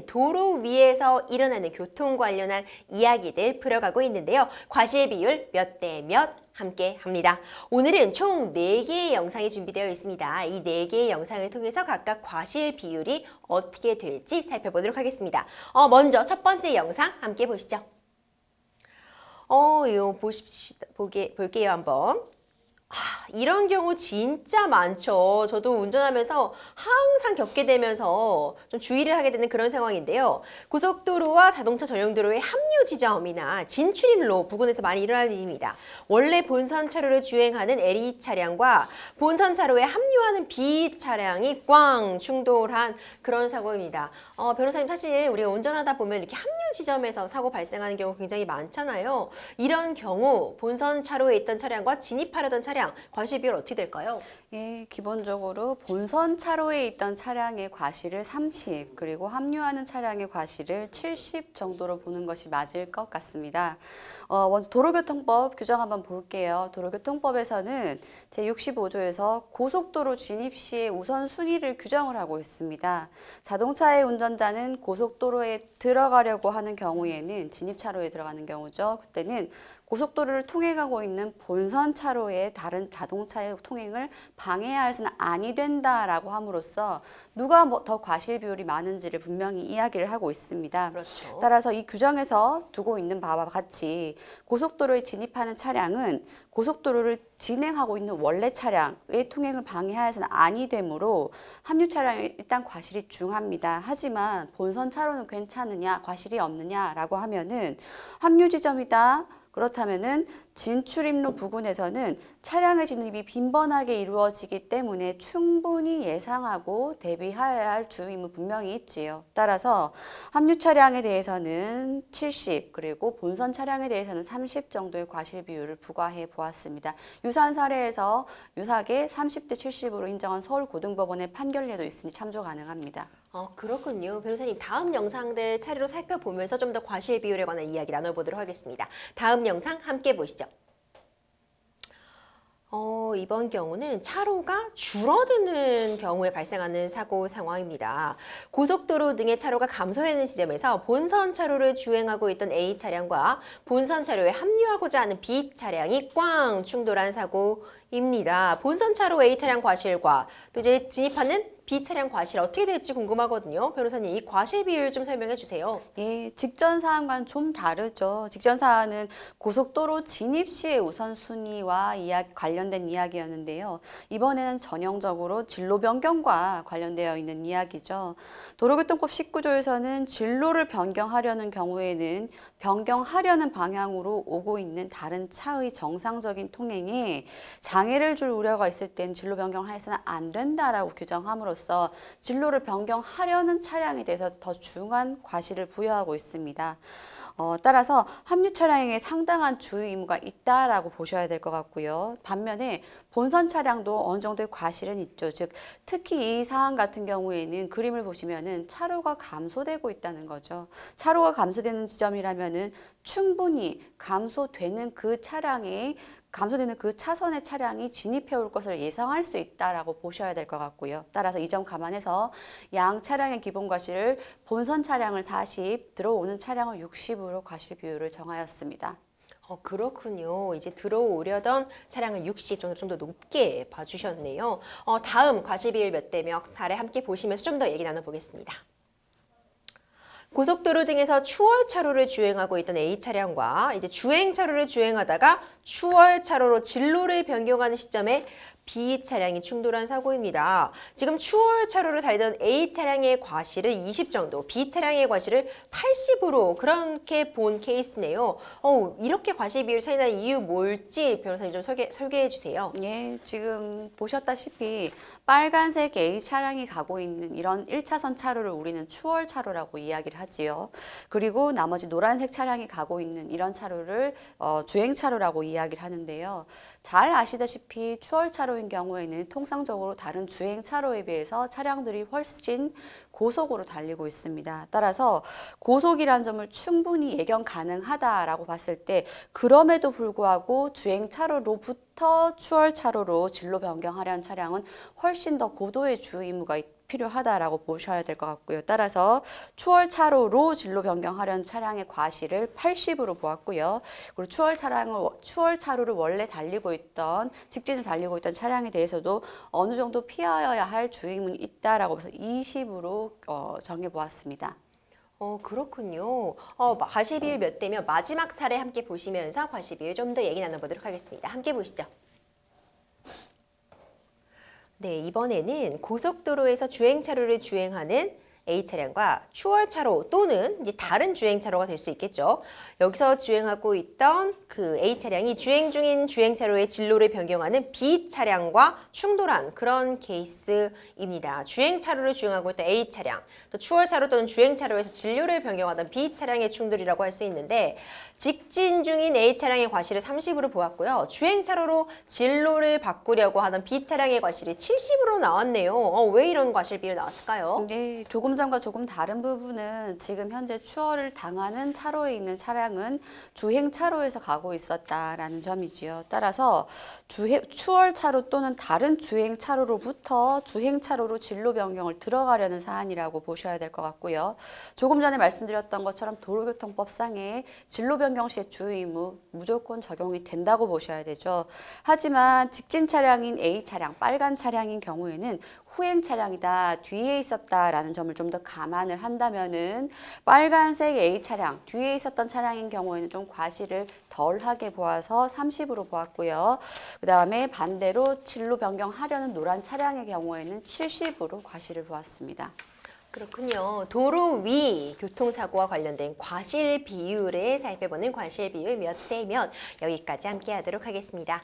도로 위에서 일어나는 교통 관련한 이야기들 풀어가고 있는데요. 과실 비율 몇 대 몇 함께 합니다. 오늘은 총 4개의 영상이 준비되어 있습니다. 이 4개의 영상을 통해서 각각 과실 비율이 어떻게 될지 살펴보도록 하겠습니다. 먼저 첫 번째 영상 함께 보시죠. 볼게요 한번. 이런 경우 진짜 많죠. 저도 운전하면서 항상 겪게 되면서 좀 주의를 하게 되는 그런 상황인데요. 고속도로와 자동차 전용도로의 합류 지점이나 진출입로 부근에서 많이 일어나는 일입니다. 원래 본선 차로를 주행하는 A 차량과 본선 차로에 합류하는 B 차량이 꽝 충돌한 그런 사고입니다. 변호사님, 사실 우리가 운전하다 보면 이렇게 합류 지점에서 사고 발생하는 경우 굉장히 많잖아요. 이런 경우 본선 차로에 있던 차량과 진입하려던 차량 과실 비율 어떻게 될까요? 예, 기본적으로 본선 차로에 있던 차량의 과실을 30, 그리고 합류하는 차량의 과실을 70 정도로 보는 것이 맞을 것 같습니다. 먼저 도로교통법 규정 한번 볼게요. 도로교통법에서는 제65조에서 고속도로 진입 시의 우선순위를 규정을 하고 있습니다. 자동차의 운전자는 고속도로에 들어가려고 하는 경우에는 진입차로에 들어가는 경우죠. 그때는 고속도로를 통해 가고 있는 본선 차로에 다른 자동차의 통행을 방해해서는 아니 된다라고 함으로써 누가 더 과실 비율이 많은지를 분명히 이야기를 하고 있습니다. 그렇죠. 따라서 이 규정에서 두고 있는 바와 같이 고속도로에 진입하는 차량은 고속도로를 진행하고 있는 원래 차량의 통행을 방해하여서는 아니 되므로 합류 차량이 일단 과실이 중합니다. 하지만 본선 차로는 괜찮으냐, 과실이 없느냐라고 하면은 합류 지점이다. 그렇다면은 진출입로 부근에서는 차량의 진입이 빈번하게 이루어지기 때문에 충분히 예상하고 대비해야 할 주의무 분명히 있지요. 따라서 합류 차량에 대해서는 70, 그리고 본선 차량에 대해서는 30 정도의 과실 비율을 부과해 보았습니다. 유사한 사례에서 유사하게 30대 70으로 인정한 서울고등법원의 판결례도 있으니 참조 가능합니다. 그렇군요. 변호사님, 다음 영상들 차례로 살펴보면서 좀 더 과실 비율에 관한 이야기 나눠보도록 하겠습니다. 다음 영상 함께 보시죠. 이번 경우는 차로가 줄어드는 경우에 발생하는 사고 상황입니다. 고속도로 등의 차로가 감소되는 지점에서 본선 차로를 주행하고 있던 A 차량과 본선 차로에 합류하고자 하는 B 차량이 꽝 충돌한 사고입니다. 본선 차로 A 차량 과실과 또 이제 진입하는 B 차량 과실 어떻게 될지 궁금하거든요. 변호사님, 이 과실 비율 좀 설명해 주세요. 예, 직전 사항과는 좀 다르죠. 직전 사항은 고속도로 진입 시의 우선순위와 관련된 이야기였는데요. 이번에는 전형적으로 진로 변경과 관련되어 있는 이야기죠. 도로교통법 19조에서는 진로를 변경하려는 경우에는 변경하려는 방향으로 오고 있는 다른 차의 정상적인 통행에 장애를 줄 우려가 있을 땐 진로 변경을 해서는 안 된다라고 규정함으로써 진로를 변경하려는 차량에 대해서 더 중한 과실을 부여하고 있습니다. 따라서 합류 차량에게 상당한 주의 의무가 있다라고 보셔야 될 것 같고요. 반면에 본선 차량도 어느 정도의 과실은 있죠. 즉 특히 이 사안 같은 경우에는 그림을 보시면은 차로가 감소되고 있다는 거죠. 차로가 감소되는 지점이라면은 충분히 감소되는 그 차선의 차량이 진입해 올 것을 예상할 수 있다라고 보셔야 될 것 같고요. 따라서 이 점 감안해서 양 차량의 기본 과실을 본선 차량을 40, 들어오는 차량을 60으로 과실 비율을 정하였습니다. 그렇군요. 이제 들어오려던 차량을 60 정도 좀 더 높게 봐주셨네요. 다음 과실 비율 몇 대 몇 사례 함께 보시면서 좀 더 얘기 나눠보겠습니다. 고속도로 등에서 추월차로를 주행하고 있던 A 차량과 이제 주행차로를 주행하다가 추월차로로 진로를 변경하는 시점에 B 차량이 충돌한 사고입니다. 지금 추월차로를 달리던 A 차량의 과실을 20 정도, B 차량의 과실을 80으로 그렇게 본 케이스네요. 이렇게 과실 비율 차이 나는 이유 뭘지 변호사님 좀 설계해 주세요. 예, 지금 보셨다시피 빨간색 A 차량이 가고 있는 이런 1차선 차로를 우리는 추월차로라고 이야기를 하지요. 그리고 나머지 노란색 차량이 가고 있는 이런 차로를 주행차로라고 이야기를 하는데요. 잘 아시다시피 추월차로인 경우에는 통상적으로 다른 주행차로에 비해서 차량들이 훨씬 고속으로 달리고 있습니다. 따라서 고속이라는 점을 충분히 예견 가능하다라고 봤을 때 그럼에도 불구하고 주행차로로부터 추월차로로 진로 변경하려는 차량은 훨씬 더 고도의 주의 의무가 필요하다라고 보셔야 될 것 같고요. 따라서 추월 차로로 진로 변경하려는 차량의 과실을 80으로 보았고요. 그리고 추월 차로를 원래 달리고 있던 직진을 달리고 있던 차량에 대해서도 어느 정도 피하여야 할 주의문이 있다라고 해서 20으로 정해 보았습니다. 그렇군요. 과실 비율 몇 대면 마지막 사례 함께 보시면서 과실 비율 좀 더 얘기 나눠보도록 하겠습니다. 함께 보시죠. 네, 이번에는 고속도로에서 주행차로를 주행하는 A 차량과 추월차로 또는 이제 다른 주행차로가 될 수 있겠죠. 여기서 주행하고 있던 그 A 차량이 주행 중인 주행차로의 진로를 변경하는 B 차량과 충돌한 그런 케이스입니다. 주행차로를 주행하고 있던 A 차량, 또 추월차로 또는 주행차로에서 진로를 변경하던 B 차량의 충돌이라고 할 수 있는데 직진 중인 A 차량의 과실을 30으로 보았고요. 주행차로로 진로를 바꾸려고 하던 B 차량의 과실이 70으로 나왔네요. 왜 이런 과실 비율 나왔을까요? 네, 조금 전과 조금 다른 부분은 지금 현재 추월을 당하는 차로에 있는 차량은 주행 차로에서 가고 있었다라는 점이지요. 따라서 추월 차로 또는 다른 주행 차로로부터 주행 차로로 진로 변경을 들어가려는 사안이라고 보셔야 될 것 같고요. 조금 전에 말씀드렸던 것처럼 도로교통법상의 진로 변경 시의 주의 의무 무조건 적용이 된다고 보셔야 되죠. 하지만 직진 차량인 A 차량, 빨간 차량인 경우에는 후행 차량이다, 뒤에 있었다라는 점을 좀 더 감안을 한다면은 빨간색 A 차량, 뒤에 있었던 차량인 경우에는 좀 과실을 덜하게 보아서 30으로 보았고요. 그 다음에 반대로 진로 변경하려는 노란 차량의 경우에는 70으로 과실을 보았습니다. 그렇군요. 도로 위 교통사고와 관련된 과실 비율을 살펴보는 과실 비율 몇 대면 여기까지 함께 하도록 하겠습니다.